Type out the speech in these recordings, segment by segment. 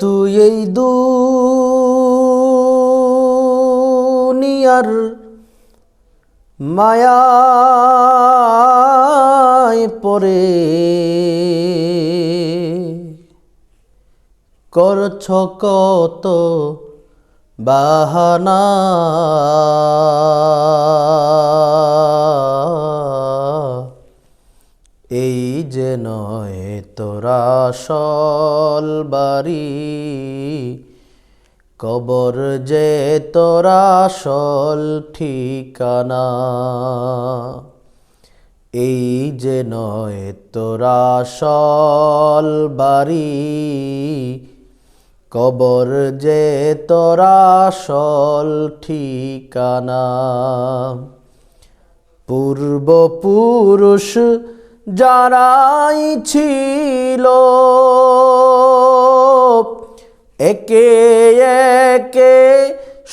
তুই এই দুনিয়ার মায়ায় পড়ে করছ কত বাহানা, এই যে নয় তোরা আসল বাড়ি, কবর যে তোরা আসল ঠিকানা। এই যে নয় তোরা আসল বাড়ি, কবর যে তোরা আসল ঠিকানা। পূর্বপুরুষ যারাই ছিল একে একে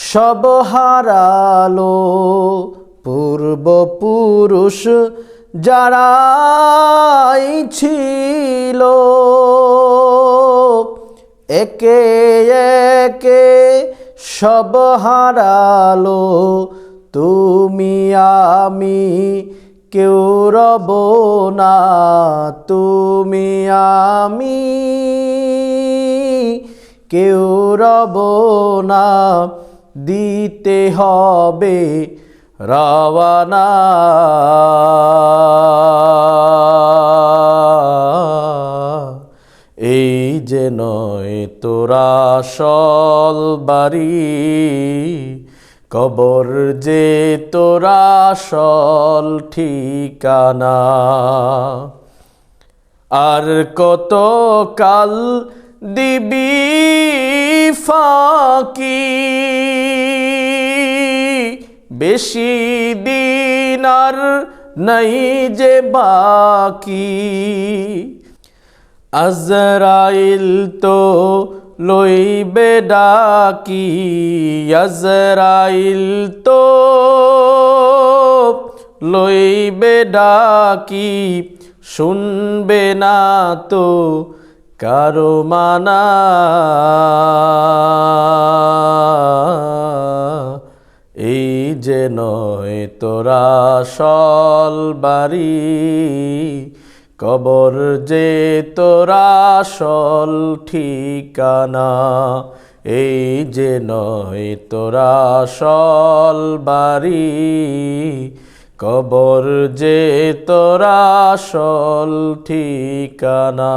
সব হারালো। পূর্বপুরুষ যারাই ছিল একে একে সব হারালো। তুমি আমি কেউ রব না, তুমি আমি কেউ রব না, দিতে হবে রওয়ানা। এই যে নয় তোরা আসল বাড়ি, কবর যে তোরা আসল ঠিকানা। আর কত কাল দিবি ফাঁকি, বেশি দিন আর নাই যে বাকি। আজরাইল তো লইবে ডাকি, আজরাইল তো লইবে ডাকি, শুনবে না তো কারো মানা। এই যে নয় তোরা আসল বাড়ি, কবর যে তোরা আসল ঠিকানা। এই যে নয় তোরা আসল বাড়ি, কবর যে তোরা আসল ঠিকানা।